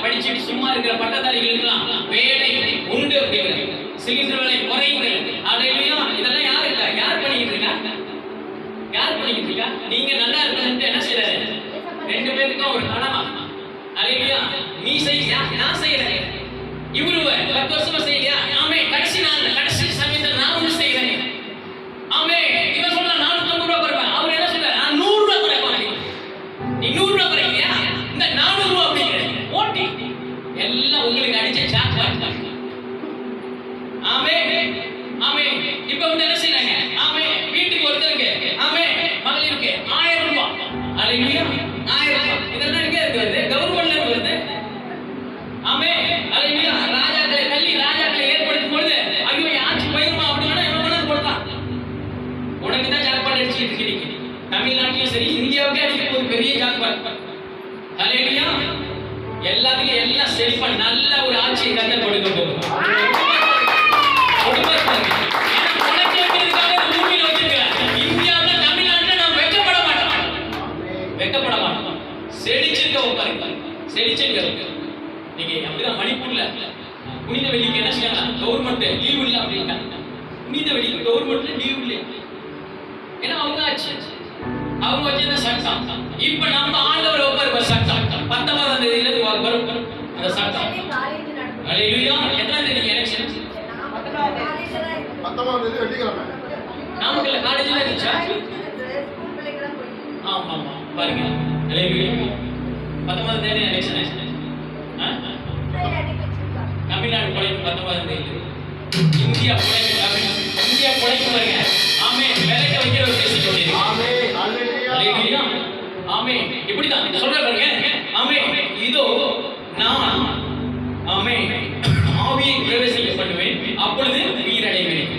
படிச்சுட்டு சும்மா இருக்கிற பட்டதாரிகளுக்கெல்லாம் வேலை உண்டு அப்படிங்கிறது. சிலிண்டர் விலை குறையுது. அல்லேலூயா. இதெல்லாம் யார் பண்ணிட்டு இருக்கா? யார் பண்ணிட்டு இருக்கா? நீங்க நல்லா இருக்கணும்னு என்ன செய்யறாரு? ரெண்டு பேருக்கும் ஒரு கனவா? அல்லேலூயா. நீ செய்யா, நான் செய்யறேன். இவரு 10 வருஷமா செய்யலையா? ஆமே. கடைசி சமயத்தில் நான் ஒன்று செய்யறேன். ஆமே. இவன் சொல்ல 450 ரூபாய் குறைப்பேன். அவர் என்ன சொல்றாரு? நான் 100 ரூபாய் குறைப்பேன். நீ 100 ரூபாய் குறைக்கிறியா? இந்த 400 ரூபாய் அப்படிங்கிறேன். ஓட்டி எல்லாம் உங்களுக்கு அடிச்ச சாக்லேட். ஆமே. ஆமே. இப்ப வந்து என்ன செய்யறாங்க? ஆமே. வீட்டுக்கு ஒருத்தருக்கு ஆமே மகளிருக்கு 1000 ரூபாய். அல்லேலூயா. 1000 ரூபாய். இதெல்லாம் எங்க வருது? கவர்மெண்ட்ல வருது. ஆமே. அல்லேலூயா. ராஜாக்களை ஏற்படுத்தும் பொழுது ஐயோ ஆட்சி போயிருமா அப்படின்னா என்ன பண்ண கொடுத்தான். உனக்கு தான் ஜாக்பாட் அடிச்சுட்டு இருக்கீங்க. தமிழ்நாட்டிலும் சரி இந்தியாவுக்கே அடிக்க ஒரு பெரிய ஜாக்பாட். அல்லேலூயா. எல்லாத்துக்கும் எல்லாம் செழிப்பா நல்ல ஒரு ஆட்சியை கர்த்தர் கொடுக்க போகுது. செழிச்சிருக்க நீங்க அப்படிதான் மணிப்பூர்ல புனித வெள்ளிக்கு என்ன செய்யலாம்? கவர்மெண்ட் லீவ் இல்லை அப்படின்ட்டாங்க. புனித வெள்ளிக்கு கவர்மெண்ட்ல லீவ் இல்லை. ஏன்னா அவங்க ஆச்சு அவங்க வச்சிருந்த சட்டம். இப்ப நம்ம ஆண்டவர் ஒவ்வொரு சட்டம் 19ஆம் தேதியில வரும் அந்த சட்டம். அல்லேலூயா. எத்தனாம் தேதி எலெக்ஷன்? 19ஆம் தேதி வெள்ளிக்கிழமை. நாமக்கல்ல காலேஜ்ல இருந்துச்சா? ஆமா ஆமா பாருங்க. அல்லேலூயா. 19ஆம் தேதி எலெக்ஷன். தமிழ்நாடு பொழைப்பு 19ஆம் தேதி. இந்தியா பொழைப்பு பாருங்க. ஆமே. விலைக்க வைக்கிற ஒரு பேசி கொண்டிருக்கோம். ஆமே. அல்லேலூயா. ஆமே. இப்படிதான் சொல்ற பாருங்க. ஆமே. இதோ நான் ஆமே ஆவியை பிரவேசிக்க பண்ணுவேன், அப்பொழுது உயிரடைவேன்.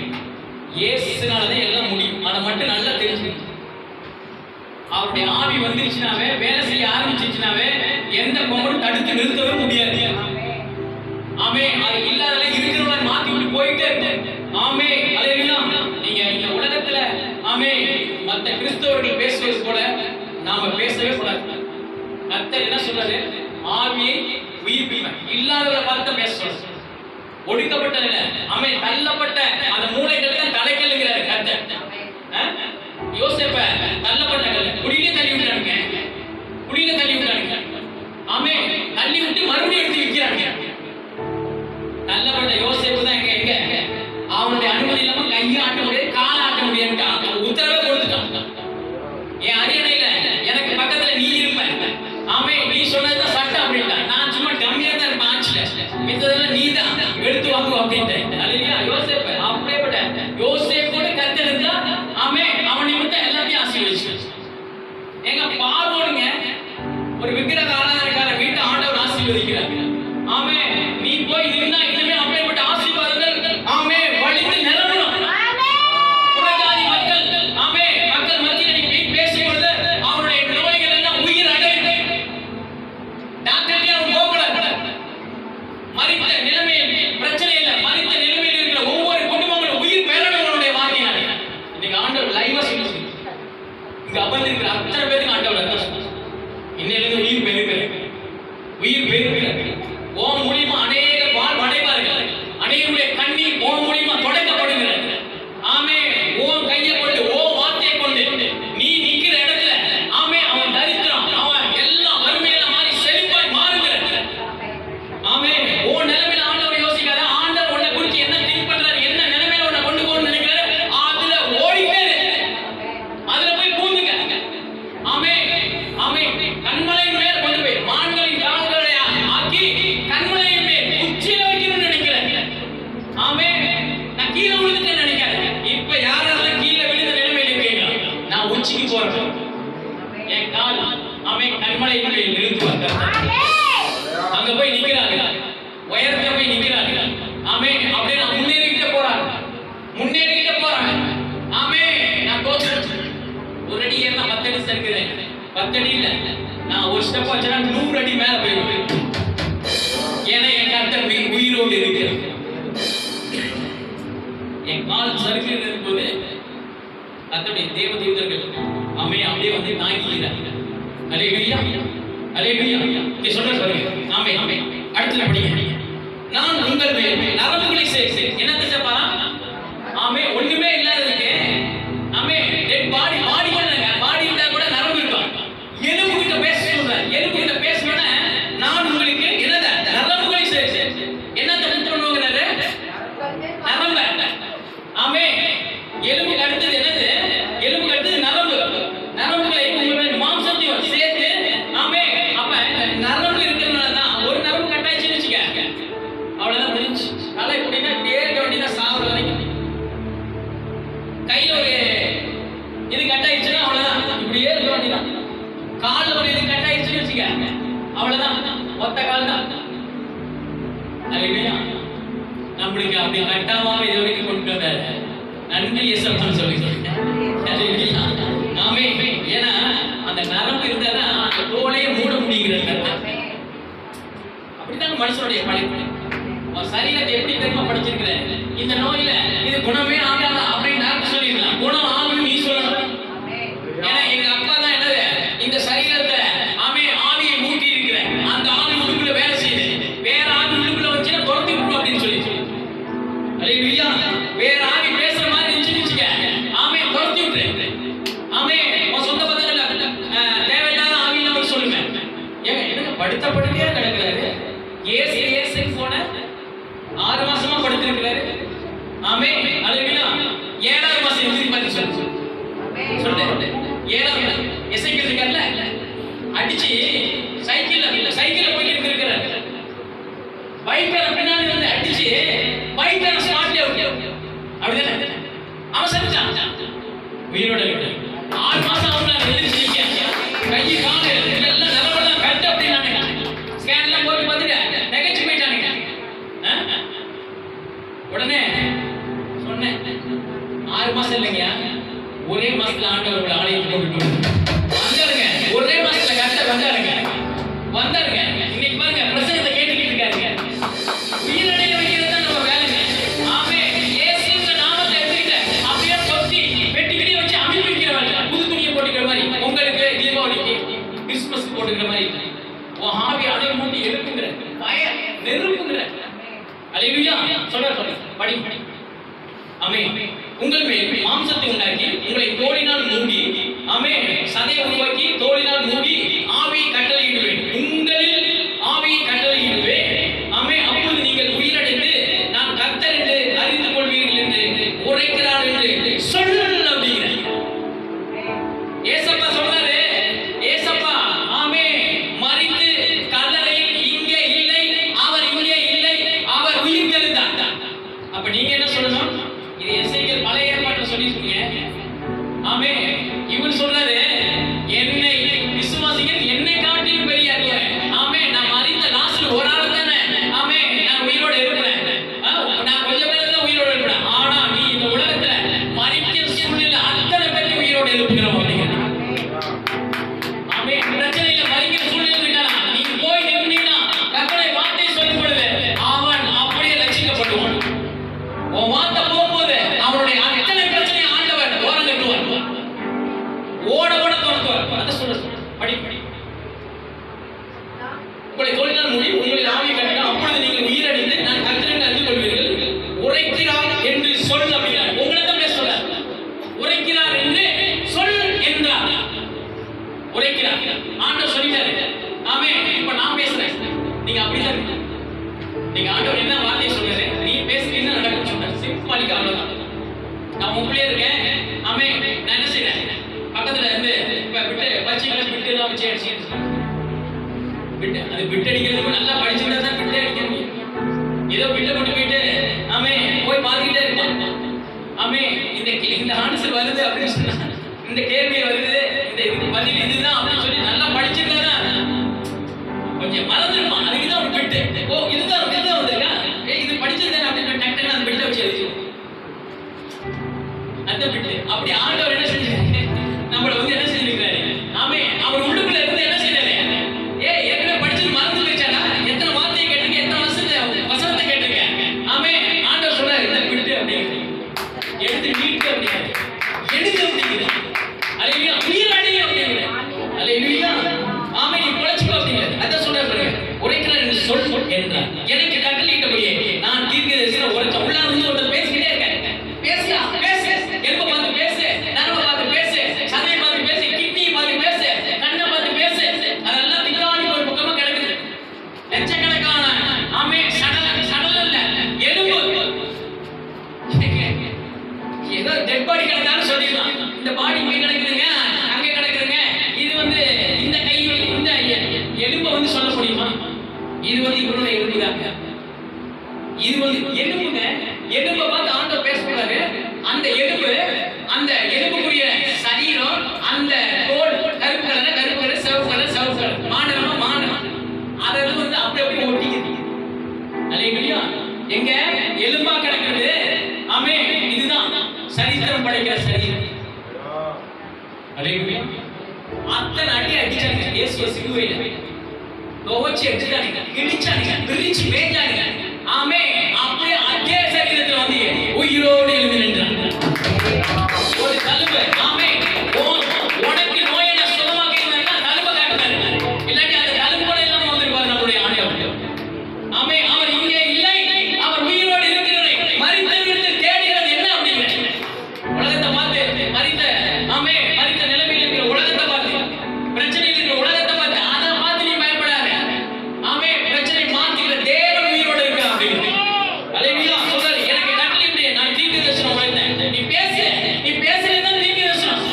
இயேசுனாலதான் எல்லாம் முடியும். அதை மட்டும் நல்லா தெரிஞ்சுக்கணும். அவருடைய ஆவி வந்துருச்சுனாவே, வேலை செய்ய ஆரம்பிச்சிருச்சுனாவே எந்த பொங்கலும் தடுத்து நிறுத்தவே முடியாது. ஆமே. அது இல்லாத இருக்கிறவங்க மாத்தி விட்டு போயிட்டே இருக்கு. ஆமே. அல்லேலூயா. நீங்க இந்த உலகத்துல ஆமே மற்ற கிறிஸ்தவர்கள் பேசுவது போல நாம பேசவே கூடாது. கர்த்தர் என்ன சொல்றாரு? ஆவியை உயிர்ப்பிப்பேன். இல்லாதவரை பார்த்து பேச சொல்றாரு. ஒடுக்கப்பட்ட நிலை ஆமே தள்ளப்பட்ட அந்த மூளைகள் தான் தலைக்கல்லுங்கிறாரு கர்த்தர். யோசேப்ப தள்ளப்பட்ட கல் குடியிலே தள்ளி விட்டானுங்க. ஆமே. தள்ளி விட்டு மறுபடியும் எடுத்து விற்கிறாங்க. தள்ளப்பட்ட யோசேப்பு தான் எங்க அவனுடைய அனுமதி இல்லாம கையை ஆட்ட முடியாது, காலை ஆட்ட முடியாது. உத்தரவே கொடுத்துட்டான். என் அரியணையில எனக்கு பக்கத்துல நீ இருப்ப. ஆமே. நீ சொன்னதுதான் சட்டம் அப்படின்ட்டா. நான் சும்மா டம்மியா தான் இருப்பேன் ஆட்சியில. மித்ததெல்லாம் நீ தான் எடுத்து வாங்குவோம் அப்படின்ட்டு. அல்லேலூயா. யோசேப்பு அப்படியேப்பட்ட யோசேப்போட கர்த்தர் இருந்தா ஆமே அவன் நிமித்தம் எல்லாத்தையும் ஆசீர்வதிச்சு. எங்க பார்வோடுங்க ஒரு விக்கிரக ஆராதனைக்கார வீட்டை ஆண்டவர் ஆசீர்வதிக்கிறார். ஆமே. நீ போய் நின்னா இனிமே அப்படிப்பட்ட ஆசீர்வாதங்கள் ஆமே வழிந்து நிரம்பணும். புறஜாதி மக்கள் ஆமே மக்கள் மத்தியில் நீ பேசும் பொழுது அவருடைய நோய்கள் எல்லாம் உயிர் அடையும். டாக்டர்கிட்ட அவன் போகக்கூடாது. மரித்த நிலைமையில் பிரச்சனை இல்லை. மரித்த நிலைமையில் இருக்கிற ஒவ்வொரு குடும்பங்களும் உயிர் பெறணும் அவருடைய வார்த்தையினால. இன்னைக்கு ஆண்டவர் லைவா சொல்லுங்க. இங்க அமர்ந்திருக்கிற அத்தனை பேருக்கு ஆண்டவர் அதான் சொல்லுங்க. இன்னையிலிருந்து உயிர் பெறுகிறேன். ஓம் மூலியமா அநேக வாழ்வு அடைவார்கள். அநேகருடைய கண்ணீர் ஓம் மூலியமா தொடக்கப்படுகிறது. ஆமே. ஓம் கையை கொண்டு ஓம் வார்த்தையை கொண்டு நீ நிக்கிற இடத்துல ஆமே அவன் தரித்திரம் அவன் எல்லாம் வறுமையெல்லாம் மாறி செழிப்பாய் மாறுகிறது. ஆமே. ஓ நிலைமையில ஆண்டவர் யோசிக்காத. ஆண்டவர் உன்னை குறித்து என்ன திங்க் பண்றாரு, என்ன நிலைமையில உன்னை கொண்டு போகணும்னு நினைக்கிறாரு, அதுல ஓடிட்டே அதுல போய் பூந்துங்க. ஆமே. ஆமே. கண்மலையின் மேல் கொண்டு போய் மான்களின் கால்களை ஆக்கி கண்மலையின் மேல் உச்சியில வைக்கணும்னு நினைக்கிறேன். ஆமே. நான் கீழே விழுந்துட்டேன்னு நினைக்காத. இப்ப யாரெல்லாம் கீழே விழுந்த நிலைமையில இருக்கீங்க, நான் உச்சிக்கு போறேன். என் கால் ஆமே கண்மலையின் மேல் நிறுத்துவாங்க. அங்க போய் நிக்கிறாங்க. உயரத்துல போய் நிக்கிறாங்க. ஆமே. அப்படியே நான் முன்னேறிக்கிட்டே போறாங்க. ஆமே. நான் தோற்று ஒரு அடி ஏன்னா 10 அடி சேர்க்கிறேன். 10 அடி இல்ல, நான் ஒரு ஸ்டெப் வச்சா 100 அடி மேல போயிருவேன். ஏன்னா என் கர்த்தர் உயிரோடு இருக்கிறார். என் கால் சறுக்கிறது போது கர்த்தருடைய தேவதூதர்கள் ஆமே அப்படியே வந்து தாங்கிக்கிறார். அல்லேலூயா. அல்லேலூயா. நீ சொல்ற பாருங்க. ஆமே அடுத்து படிங்க. நான் உங்கள் மேல் நரம்புகளை சேர்த்து என்னத்தை சேர்ப்பாரா? ஆமே ஒண்ணுமே இல்லாததுக்கு ஆமே டெட் பாடி பாடி இருந்தா கூட நரம்பு இருக்கும். எலும்பு கிட்ட பேச சொல்றாரு. எலும்பு கிட்ட பேசணும்னா நான் உங்களுக்கு என்னத நரம்புகளை சேர்த்து என்னத்தை உண்டுங்கிறாரு? நரம்பு. ஆமே எலும்புக்கு அடுத்தது என்னது? எலும்புக்கு அடுத்தது நரம்பு. நரம்புகளை உங்களுடைய மாம்சத்தையும் சேர்த்து ஆமே அப்ப நரம்பு இருக்கிறதுனால தான் ஒரு நரம்பு கட்டாயிச்சுன்னு வச்சுக்க அவ்வளவுதான் முடிஞ்சு. தலை எப்படின்னா இப்படியே இருக்க வேண்டியதான் சாகுற வரைக்கும். கையில ஒரு இது கட்டாயிடுச்சுன்னா அவ்வளவுதான் இப்படியே இருக்க வேண்டியதான். கால் ஒரு இது கட்டாயிடுச்சுன்னு வச்சுக்க அவ்வளவுதான் ஒத்த கால் தான். அல்லேலூயா. நம்மளுக்கு அப்படி கட்டாம இது வரைக்கும் கொண்டு வந்தாரு. நன்றி இயேசுன்னு சொல்லுங்க. அல்லேலூயா. ஆமே. ஏன்னா அந்த நரம்பு இருந்தா அந்த தோலையே மூட முடியுங்கிறது. அப்படிதான் மனுஷனுடைய படைப்பு. சரீரத்தை எப்படி தெரியுமா படிச்சிருக்கிற? இந்த நோயில இது குணமே ஆகாதா அப்படின்னு டாக்டர் சொல்லிடலாம். குணம் ஆகும்னு நீ சொல்லணும். ஏன்னா எங்க அப்பா தான் என்னது இந்த சரீரத்தை ஆமே ஆவியை மூட்டி இருக்கிற அந்த ஆவி உள்ளுக்குள்ள வேலை செய்யுது. வேற ஆவி உள்ளுக்குள்ள வச்சுன்னா துரத்தி விட்டுரும் அப்படின்னு சொல்லி. அல்லேலூயா. வேற ஆவி பேசுற மாதிரி இருந்துச்சுக்க ஆமே துரத்தி விட்டுரு. ஆமே உன் சொந்த பதங்கள்ல தேவையில்லாத ஆவின்னு அவர் சொல்லுவேன். ஏங்க எனக்கு படுத்த படுக்கையா கிடக்குறாரு. ஏசு போன 6 மாசமா படுத்திருக்கிறாரு. ஆமே அல்லேலூயா. 7வது மாசம் எந்திரி மாதிரி சொல்லுங்க. 7வது எசேக்கியேல் இருக்கார்ல அடிச்சு சைக்கிள்ல போய் இருக்கிறாரு. பைக்கர பின்னாடி வந்து அடிச்சு பைக்கர ஸ்பாட்ல விட்டு அப்படிதானே அவன் செஞ்சான். உயிரோட விட்டு 6 மாசம் அவங்க எந்திரிச்சு கை காலு இதெல்லாம் நிலவெல்லாம் கட்டு அப்படின்னாங்க. ஸ்கேன்லாம் போட்டு பார்த்துட்டு நெகச்சு போயிட்டானுங்க. உடனே சொன்னேன் 6 மாசம் இல்லைங்க, ஒரே மாசத்துல ஆண்டவர் ஒரு ஆலயத்துக்கு விட்டு வந்தாருங்க. ஒரே மாசத்துல கரெக்டா வந்தாருங்க. இன்னைக்கு பாருங்க பிரசங்கத்தை கேட்டுக்கிட்டு இருக்காருங்க. உயிரடைய வைக்கிறது தான் நம்ம வேலைங்க. ஆமே இயேசுவின் நாமத்தை எடுத்துக்கிட்டு அப்படியே பொத்தி வெட்டிக்கிட்டே வச்சு அனுப்பி வைக்கிற வேலை. புது துணியை போட்டுக்கிற மாதிரி உங்களுக்கு தீபாவளிக்கு கிறிஸ்துமஸ் போட்டுக்கிற மாதிரி உன் ஆவி அதை மூட்டி எழுப்புங்கிற பயர் நெருப்புங்கிற. அல்லேலூயா. சொல்ற படி. ஆமே உங்கள் மேல் மாம்சத்தை உண்டாக்கி உங்களை தோலினால் மூடி ஆமே சதையை உருவாக்கி தோலினால் மூடி ஆவியை கட்டளையிடுவேன். உங்களில் ஆவியை கட்டளையிடுவேன். ஆமே அப்பொழுது நீங்கள் உயிரடைந்து நான் கர்த்தர் என்று அறிந்து கொள்வீர்கள் என்று உரைக்கிறார் என்று சொல் அப்படிங்கிற. ஏசப்பா சொல்றாரு. ஏசப்பா ஆமே மரித்து கல்லறையில் இங்கே இல்லை, அவர் இங்கே இல்லை, அவர் உயிர் தெழுந்தார். அப்ப நீங்க என்ன சொல்லணும்? இது எசேக்கியேல் பழைய ஏற்பாட்டுல சொல்லிருக்கீங்க. ஆமே இவன் சொல்றாரு என்னை விசுவாசிங்க என்னை காட்டிலும் பெரிய அறிவார். ஆமே நான் மரித்த லாஸ்ட்ல ஒரு ஆள் தானே. ஆமே நான் உயிரோட இருப்பேன். நான் கொஞ்சம் பேர் தான் உயிரோட இருப்பேன். ஆனா நீ இந்த உலகத்துல மரிக்க சூழ்நிலை அத்தனை பேருக்கு உயிரோட இருப்புகிறோம் அப்படிங்கிற. ஆமே பிரச்சனையில மரிக்கிற சூழ்நிலை இருக்கானா நீ போய் நின்னா கர்த்தருடைய வார்த்தையை சொல்லும் பொழுது அவன் அப்படியே ரட்சிக்கப்படுவான். உன் வார்த்தை போகும்போது அவனுடைய அத்தனை பிரச்சனை ஆண்டவர் ஓரம் கட்டுவார். ஓட தொடங்குவார். அதை சொல்ல படி. உங்களை தோலினால் மூடி உங்களில் ஆவி கட்டினா அப்பொழுது நீங்கள் உயிரடைந்து நான் கர்த்தர் என்று அறிந்து கொள்வீர்கள். உரைக்கிறார் என்று சொல் அப்படின்னார். உங்களை தான் பேச சொல்றார். உரைக்கிறார் என்று சொல் என்றார். உரைக்கிறார் ஆண்டவர் சொல்லிட்டாரு. ஆமே இப்ப நான் பேசுறேன். நீங்க அப்படிதான் இருக்கு. நீங்க ஆண்டவர் என்ன வார்த்தையை சொல்றாரு நீ பேசுறீங்கன்னா நடக்கும் சொல்றாரு. சிம்பிளிக்கா அவ்வளவுதான். நான் உங்களே இருக்கேன். ஆமே நான் என்ன செய்றேன் பக்கத்துல இருந்து இப்ப விட்டு பச்சைகளை விட்டு தான் வச்சு அடிச்சு விட்டு அது விட்டு அடிக்கிறதுக்கு நல்லா படிச்சுட்டா தான் விட்டு அடிக்க முடியும். ஏதோ விட்டு போட்டு போயிட்டு ஆமே போய் பார்த்துக்கிட்டே இருப்பான். ஆமே இந்த ஆன்சர் வருது அப்படின்னு சொன்னா இந்த கேள்வி வருது இந்த பதில் இதுதான் அப்படின்னு சொல்லி நல்லா படிச்சுட்டா கொஞ்சம் மறந்துருப்பான். அதுக்குதான் ஒரு விட்டு ஓ இதுதான் வந்திருக்கா இது படிச்சது அப்படின்னு டக்குன்னு அந்த விட்டை வச்சு எழுதி அந்த விட்டு அப்படி ஆண்டவர் என்ன செஞ்சாரு நம்மள வந்து என்ன செஞ்சிருக்காரு. ஆமே அவர் உள்ளுக்குள்ள இருந்து என்ன செய்யறாரு ஏற்கனவே படிச்சு மறந்து வச்சானா எத்தனை வார்த்தையை கேட்டிருக்க எத்தனை வசனத்தை கேட்டிருக்க. ஆமே ஆண்டவர் சொல்றாரு இந்த விட்டு அப்படின்னு எடுத்து நீட்டு அப்படிங்கிறாரு. எடுத்து அப்படிங்கிறாரு. அல்லேலூயா. உயிரடைய அப்படிங்கிறாரு. அல்லேலூயா. ஆமே நீ பொழைச்சுக்கோ அப்படிங்கிறாரு. அதான் சொல்றாரு உரைக்கிறார் என்று என்றார். எனக்கு கட்டளையிட்டபடியே நான் தீர்க்கதரிசனம் உரைச்சேன். உள்ளார இருந்து ஒருத்தர் பேசிக்கிட்டே இருக்கேன். பேசலாம், பேசு, எலும்பை பார்த்து பேசு, நரம்பை பார்த்து பேசு, சதையை பார்த்து பேசு, கிட்னியை பார்த்து பேசு, கண்ணை பார்த்து பேசு. அதெல்லாம் திக்காடி ஒரு பக்கமா கிடக்குது. லட்சக்கணக்கான ஆமே சடல் இல்ல, எலும்பு. ஏதோ டெட் பாடி கிடக்கான்னு சொல்லிடலாம். இந்த பாடி இங்க கிடக்குதுங்க, அங்க கிடக்குதுங்க. இது வந்து இந்த கை, இந்த எலும்பை வந்து சொல்ல முடியுமா? இது வந்து இவருடைய எலும்புதாங்க. இது வந்து எலும்புங்க. எலும்பை பார்த்து ஆண்டவர் பேசுறாரு. அந்த எலும்பு, அந்த எலும்புக்குரிய சரீரம், அந்த தோல் கருப்பு கலர், கருப்பு கலர், சிவப்பு கலர், சிவப்பு கலர், மாநிலமா மாநிலம். அதெல்லாம் வந்து அப்படி அப்படியே ஒட்டிக்குது. அல்லேலூயா. எங்க எலும்பா கிடக்குது. ஆமே, இதுதான் சரித்திரம் படைக்கிற சரீரம். அல்லேலூயா. அத்தனை அடி அடிச்சாங்க இயேசுவை சிலுவையில. துவச்சி அடிச்சாங்க, கிழிச்சாங்க, பிரிச்சு மேய்ஞ்சாங்க. ஆமே, அப்படியே அதே சரீரத்தில் வந்து உயிரோடு எழுந்து நின்றாங்க. ஒரு தழும்பு. ஆமே, உனக்கு நோயை நான் சுகமாக இருந்தா தழும்பை காட்டுறாரு. இல்லாட்டி அந்த தழும்போட இல்லாம வந்திருப்பாரு நம்முடைய ஆண்டவர். ஆமே, அவர் இங்கே இல்லை, அவர் உயிரோடு இருக்கிறார். மரித்தவர்கள் தேடுகிறது என்ன அப்படிங்கிற உலகத்தை பார்த்து, மரித்த ஆமே மரித்த நிலைமையில் இருக்கிற உலகத்தை பார்த்து, பிரச்சனையில் இருக்கிற உலகத்தை பார்த்து, அதை பார்த்து நீ பயப்படாத. ஆமே, பிரச்சனை மாத்திக்கிற தேவன் உயிரோடு இருக்கா அப்படின்னு. அல்லேலூயா. சொல்றாரு, எனக்கு கட்டளையிட்டு நான் தீர்க்கதரிசனம் உரைத்தேன். நீ பேசு, நீ பேசுறதுதான் தீர்க்கதரிசனம்.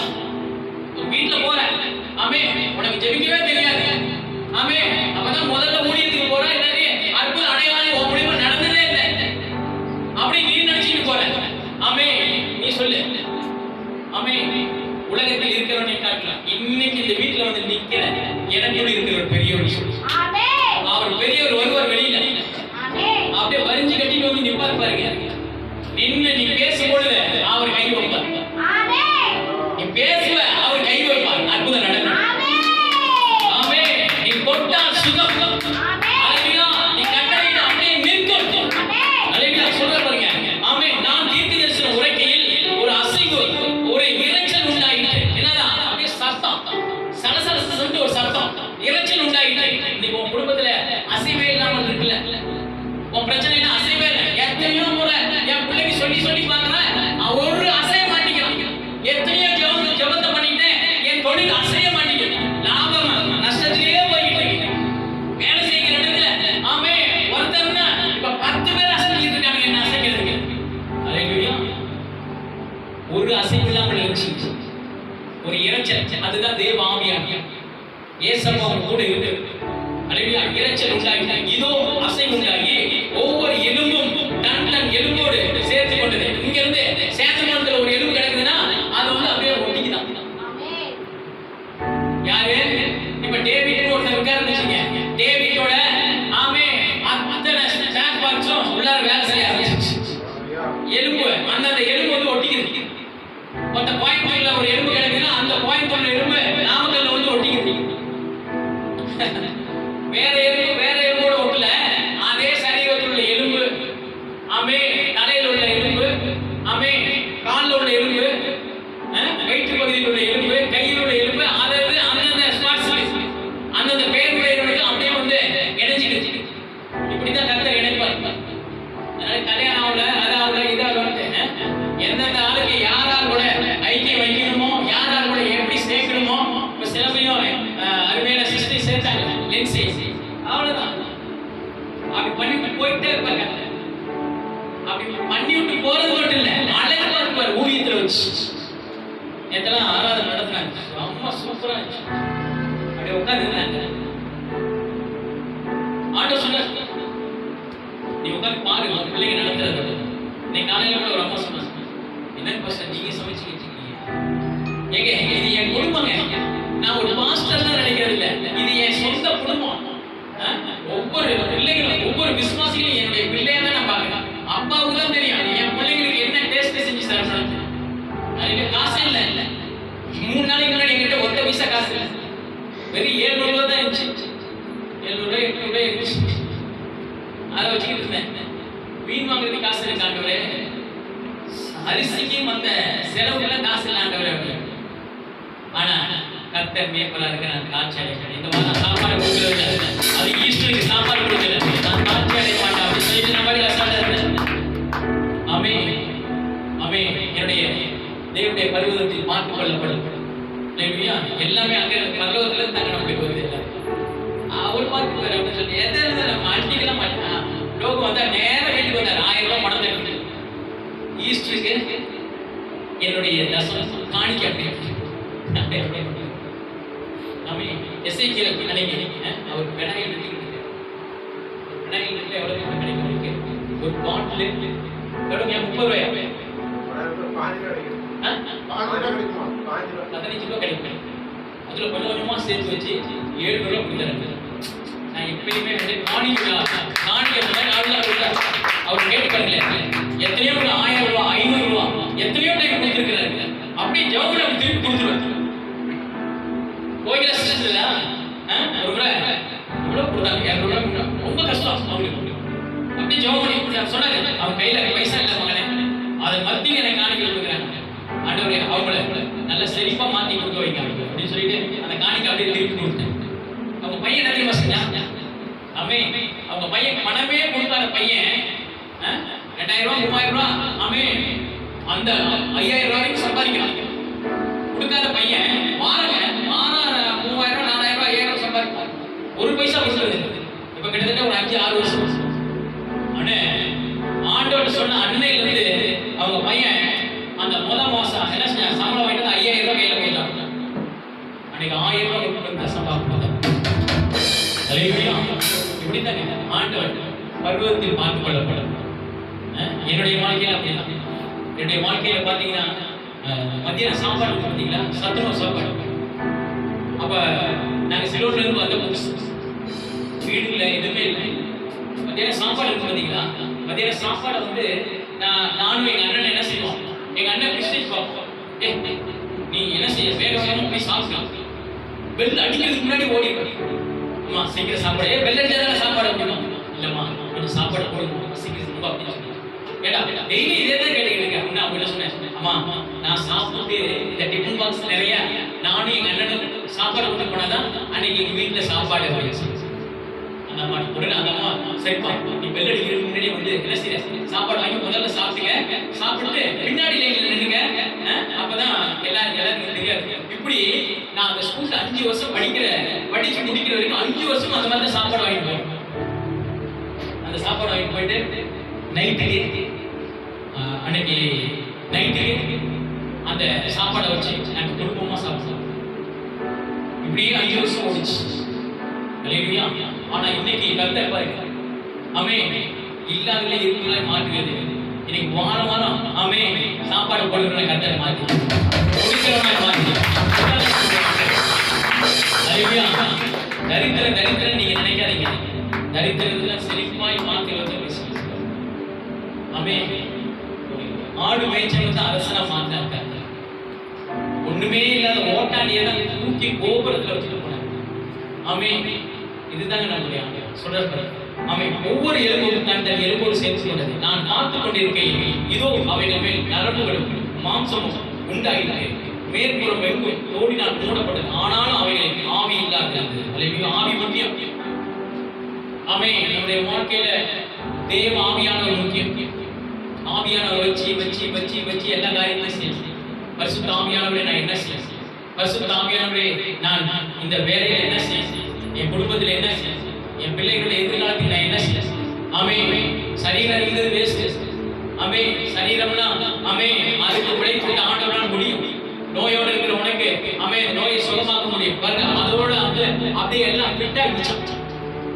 ஒரு வீட்டுல போற, ஆமே, உனக்கு ஜெபிக்கவே தெரியாது. ஆமே, அப்பதான் முதல்ல ஊழியத்துக்கு போற, நிறைய அற்புத அடையாளம் உன் மூலியமா நடந்ததே இல்லை அப்படி நீ நினைச்சுட்டு போற. ஆமே, நீ சொல்லு. ஆமே, உலகத்தில் இருக்கிறவனை காட்டலாம். இன்னைக்கு இந்த வீட்டுல வந்து நிக்கிற எனக்குள்ள இருக்கிற ஒரு பெரியவர் சொல்லு. அவர் பெரியவர் வருவார் வெளியில. அப்படியே வரிஞ்சு கட்டிட்டு வந்து நிப்பார் பாருங்க. நின்னு நீ பேசும்பொழுது அவர் கை வைப்பார். நீ பேசுவ, அவர் கை வைப்பார். அற்புதம் நடக்கும். ஆமே, நீ தொட்டால் சுகம். அல்லேலூயா. நீ கட்டளையிட அப்படியே நிற்கும். அல்லேலூயா. சொல்ற பாருங்க. ஆமே, நான் தீர்க்கதரிசனம் உரைக்கையில் ஒரு அசைவு, ஒரு இரைச்சல் உண்டாயிற்று. என்னதான்? அப்படியே சத்தம், சலசலன்னு ஒரு சத்தம், இரைச்சல் உண்டாயிற்று. இன்னைக்கு உன் குடும்பத்துல அசைவே இல்லாமல் இருக்குல்ல, உன் பிரச்சனைனா அசைவே இல்லை. எத்தனையோ முறை என் பிள்ளைக்கு சொல்லி சொல்லி பார்க்கிறேன், ஒரு அசைய மாட்டேங்கிறான். எத்தனையோ ஜெபத்தை பண்ணிட்டேன், என் தொழில் அசைய மாட்டேங்குது. லாபம் நஷ்டத்திலேயே போயிட்டு இருக்கு. வேலை செய்கிற இடத்துல ஆமே ஒருத்தர்னா இப்ப 10 பேர் அசைஞ்சிட்டு இருக்காங்க என்ன அசைக்கிறதுக்கு. அல்லேலூயா. ஒரு அசைவு இல்லாமல் இருந்துச்சு, ஒரு இரைச்சல். அதுதான் தேவ ஆவியானவர். ஏசப்பா கூட இருக்கு. அல்லேலூயா. இரைச்சல் உண்டாயிட்டு, இதோ அசைவு உண்டாகி ஒவ்வொரு எலும்பும் டன் டன் எலும்போடு சேர்த்து கொண்டது. இங்க இருந்து சேத்தமானத்துல ஒரு எலும்பு கிடக்குதுன்னா அது வந்து அப்படியே ஒட்டிக்குதான். யாரு? இப்ப டேவிட் ஒருத்தர் இருக்காருன்னு வச்சுங்க. டேவிட்டோட ஆமே அத்தனை ஸ்பேர் பார்ட்ஸும் உள்ளார வேலை செய்ய ஆரம்பிச்சிருச்சு. எலும்பு, அந்த எலும்பு வந்து ஒட்டிக்குது. மொத்த கோயம்புத்தூர்ல ஒரு எலும்பு கிடக்குதுன்னா அந்த கோயம்புத்தூர்ல எலும்பு நாமக்கல்ல வந்து ஒட்டிக்குது. வேற எலும்போட ஒட்டல, அதே சரீரத்தில் உள்ள எலும்பு. ஆமே, தலையில் உள்ள எலும்பு. ஆமே, காலில் உள்ள எலும்பு, வயிற்று பகுதியில் உள்ள எலும்பு, கையில் உள்ள எலும்பு. அதாவது அந்தந்த ஸ்பாட்ஸ், அந்தந்த பேருக்கு அப்படியே வந்து இணைஞ்சிடுச்சு. இப்படிதான் கர்த்தர் இணைப்பார். அதனால கல்யாணம் ஆகல, அதாவது இதாவது எந்தெந்த ஆளுக்கு யாரால் கூட ஐக்கியம் வைக்கணுமோ, யாரால் கூட எப்படி சேர்க்கணுமோ. இப்ப சிலப்பையும் அருமையான சிஸ்டர் சேர்த்தாங்க, லென்சி. அவ்வளவுதான். அப்படி பண்ணிட்டு போயிட்டே இருப்பாங்க. அப்படி பண்ணி விட்டு போறது மட்டும் இல்ல, அழகா இருப்பார் ஊழியத்துல வச்சு. நேத்தெல்லாம் ஆராதனை நடத்தினாங்க, ரொம்ப சூப்பரா இருந்துச்சு. அப்படியே உட்காந்துருந்தாங்க. ஆண்டவர் சொன்னார், நீ உட்காந்து பாரு உங்க பிள்ளைங்க நடத்துறது. இன்னைக்கு காலையில கூட ஒரு அம்மா சொன்னாங்க, என்னன்னு பாஸ்டர் நீங்க சமைச்சுக்கிட்டு இருக்கீங்க. ஏங்க இது என் குடும்பங்க, நான் ஒரு மாஸ்டர் தான் நினைக்கிறது இல்ல, இது என் சொந்த குடும்பம். ஒவ்வொரு பிள்ளைகளும், ஒவ்வொரு விசுவாசிகளும் என்னுடைய பிள்ளையா தான் நான் பார்க்கிறேன். அப்பாவுக்கு தான் தெரியும் என் பிள்ளைங்களுக்கு என்ன டேஸ்ட் செஞ்சு தரணும். அதுக்கு காசே இல்லை. 3 நாளைக்கு முன்னாடி என்கிட்ட ஒத்த பைசா காசு இல்லை, வெறும் 700 ரூபா தான் இருந்துச்சு. 700 800 இருந்துச்சு. அதை வச்சுக்கிட்டு இருந்தேன். மீன் வாங்குறதுக்கு காசு இருக்கு ஆண்டவரே, அரிசிக்கும் அந்த செலவுக்கெல்லாம் காசு இல்லை ஆண்டவரே. ஆனா கர்த்தர் மேய்ப்பரா இருக்க நான் காட்சி அடைக்கிறேன். இந்த மாதிரி சாப்பாடு கொடுக்கறது, அது ஈஸ்டருக்கு சாப்பாடு கொடுக்கல. எல்லாமே அங்க பரலோகத்துல இருந்தாங்க நம்மளுக்கு வருது எல்லாம். அவர் பார்த்துப்பாரு அப்படின்னு சொல்லி எதை மாட்டிக்கலாம் மாட்டேன். லோகம் வந்தா நேரம் வீட்டுக்கு வந்தார். 1000 ரூபாய் பணம் தட்டு ஈஸ்டருக்கு என்னுடைய தசம் காணிக்க அப்படின்னு எஸ்ஐக்கியல் நினைக்கிறீங்க. அவர் விநாயகர் எடுத்துக்கிட்டு விநாயகர் எவ்வளவு கிடைக்கும்? ஒரு பாட்டில் எவ்வளவு? 30 ரூபாயா? 15 ரூபாய் கிடைக்கும். அதுல கொஞ்சம் கொஞ்சமா சேர்த்து வச்சு 7 ரூபாய் கொடுத்தாரு. நான் எப்பயுமே வந்து காணிக்க அவர் கேட்டுக்கல. எத்தனையோ 1000 ரூபாய் 500 ரூபாய் எத்தனையோ டைம் கொடுத்துருக்கிறாரு. அப்படியே ஜவுளி அப்படி திருப்பி கொடுத்துருவாரு. கோயில சிஸ்டர்ல ஒரு முறை எவ்வளவு கொடுத்தாங்க? 200 ரூபாய். ரொம்ப கஷ்டம் அவங்களுக்கு. அப்படியே ஜவுளி சொன்னாரு, அவன் கையில பைசா இல்ல மகனே, அதை மத்திய எனக்கு காணிக்க கொடுக்குறாங்க. ஆண்டவரே அவங்கள நல்ல செழிப்பா மாத்தி கொடுக்க வைக்க அப்படின்னு சொல்லிட்டு அந்த காணிக்க அப்படியே திருப்பி கொடுத்தேன். அவங்க பையன் நிறைய வசதியா அமே அவங்க பையன் பணமே கொடுக்காத பையன் 2000 ரூபாய் 3000 ரூபாய் அமே அந்த 5000 ரூபாய்க்கு சம்பாதிக்கிறாங்க. கொடுக்காத பையன் வாரம் 3000 4000 5000 சம்பாதிப்பான். ஒரு பைசா கொடுக்குறது இப்ப கிட்டத்தட்ட ஒரு 5-6 வருஷம். ஆனா ஆண்டவர் சொன்ன அன்னையில இருந்து அவங்க பையன் அந்த முதல் மாசம் என்ன செஞ்ச சம்பளம் வாங்கிட்டு 5000 ரூபாய் கையில போயிட்டாங்க. அன்னைக்கு 1000 ரூபாய் கொடுத்து சம்பாதிப்பாங்க. இப்படித்தாங்க ஆண்டவர் பருவத்தில் பார்த்து கொள்ளப்படும். என்னுடைய வாழ்க்கையில அப்படின்னா, என்னுடைய வாழ்க்கையில பாத்தீங்கன்னா மத்தியானம் சாப்பாடு பார்த்தீங்களா, சத்துணவு சாப்பாடு. அப்ப நாங்க சிலோன்ல இருந்து வந்த புதுசு, வீடுல எதுவுமே இல்லை. மத்தியானம் சாப்பாடு இருக்கு பார்த்தீங்களா, மத்தியானம் சாப்பாடை வந்து நானும் எங்க அண்ணன் என்ன செய்வோம், எங்க அண்ணன் கிறிஸ்டின் பார்ப்போம். நீ என்ன செய்ய, வேக வேகமா போய் சாப்பிடலாம். பெல் அடிக்கிறதுக்கு முன்னாடி ஓடிடுவேன். அம்மா சீக்கிரம் சாப்பாடு, பெல் அடிச்சாதான சாப்பாடு அப்படின்னா, இல்லம்மா கொஞ்சம் சாப்பாடு போடணும் சீக்கிரம் ரொம்ப அப்படின்னு சொல்லி. ஏடா டெய்லி இதே தான் கேட்டுக்கிட்டு அப்படின்னா அவங்க என்ன சொன்னேன், அம்மா நான் சாப்பிட்டு இந்த டிஃபன் பாக்ஸ் நிறைய நானும் எங்க அண்ணனும் சாப்பாடு கொண்டு போனாதான் அன்னைக்கு எங்க வீட்டுல சாப்பாடு அப்படின்னு அந்த அம்மா உடனே அந்த அம்மா சரிப்பா நீ பெல் அடிக்கிறதுக்கு முன்னாடி வந்து என்ன செய்ய சாப்பாடு வாங்கி முதல்ல சாப்பிட்டுங்க, சாப்பிட்டு பின்னாடி லைன்ல நின்னுங்க, அப்பதான் எல்லாருக்கும் தெரியாது. இப்படி நான் அந்த ஸ்கூல்ல 5 வருஷம் படிச்சு முடிக்கிற வரைக்கும் 5 வருஷம் அந்த மாதிரி சாப்பாடு வாங்கிட்டு போய் அந்த சாப்பாடு வாங்கிட்டு போயிட்டு நைட்டுக்கு அன்னைக்கு நைட்டுக்கு அந்த சாப்பாடை வச்சு நாங்கள் குடும்பமா சாப்பிட்டோம். இப்படியே 5 வருஷம் ஓடிச்சு. ஆனா இன்னைக்கு கர்த்தர் பாருங்க, அமே இல்லாதவங்களே இருக்கிற மாற்றுகிறது. இன்னைக்கு வாரம் வாரம் அமே சாப்பாடு போடுற கர்த்தர் மாற்றி குடிக்கிறவங்க மாற்றி தரித்திரம் நீங்க நினைக்காதீங்க. தரித்திரத்துல செழிப்பாய் மாற்றுவது அமே ஆடு மேய்ச்சல் வந்து அரசனா மாத்தாங்க. ஒண்ணுமே இல்லாத ஓட்டாண்டியை தான் தூக்கி கோபுரத்துல வச்சுட்டு போனாங்க. ஆமே இதுதாங்க நம்முடைய சொல்ற ஆமே. ஒவ்வொரு எலும்பும் தன் எலும்போடு சேர்த்து கொண்டது. நான் பார்த்து கொண்டிருக்கையில் இதோ அவைகள் மேல் நரம்புகளும் மாம்சமும் உண்டாயிற்று. மேற்புறம் வெறும் தோடினால் மூடப்பட்டது. ஆனாலும் அவைகளுக்கு ஆவி இல்லாதது. அல்லது ஆவி முக்கியம். ஆமே நம்முடைய வாழ்க்கையில தேவ ஆவியானவர் முக்கியம். ஆவியானவர் வச்சு எல்லா காரியத்தையும் செய்யும். பரிசுத்த ஆவியானவரை நான் என்ன செய்ய, பரிசுத்த ஆவியானவரை நான் இந்த வேலையில என்ன செய்ய, என் குடும்பத்தில் என்ன செய்ய, என் பிள்ளைகளுடைய எதிர்காலத்தில் நான் என்ன செய்ய. ஆமே சரீரம் இருந்தது வேஸ்ட். ஆமே சரீரம்னா ஆமே அதுக்கு உழைப்பு ஆண்டவரால் முடியும். நோயோடு இருக்கிற உனக்கு ஆமே நோயை சுகமாக்க முடியும். பாருங்க அதோட அப்படியே எல்லாம் ஃபிட் ஆகிடுச்சு.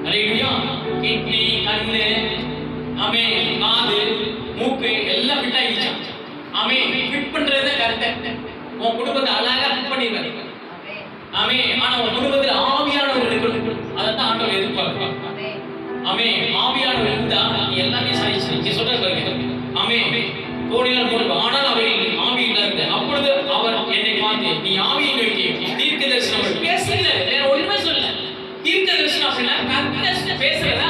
அல்லேலூயா. கிட்னி, கண்ணு, ஆமே காது, மூக்கு எல்லாம் ஃபிட் ஆகிடுச்சு. ஆமே ஃபிட் பண்றதே கரெக்ட். உன் குடும்பத்தை அழகா ஃபிட் பண்ணிடுவாரு. ஆமே ஆனா உன் குடும்பத்தில் ஆவியானவர் இருக்கணும். அதான் ஆண்டவர் எதிர்பார்ப்பார். ஆமே ஆவியானவர் இருந்தா நீ எல்லாமே சாதிச்சு நீங்க சொல்ற பாருங்க. ஆமே கோடினால் மூடு ஆனால் அவை ஆவி இல்லாத அப்பொழுது அவர் என்னை பார்த்து நீ ஆவியை நோக்கி தீர்க்க தரிசனம் பேசல, வேற ஒண்ணுமே சொல்லல. தீர்க்க தரிசனம் அப்படின்னா கர்த்தர் பேசுறத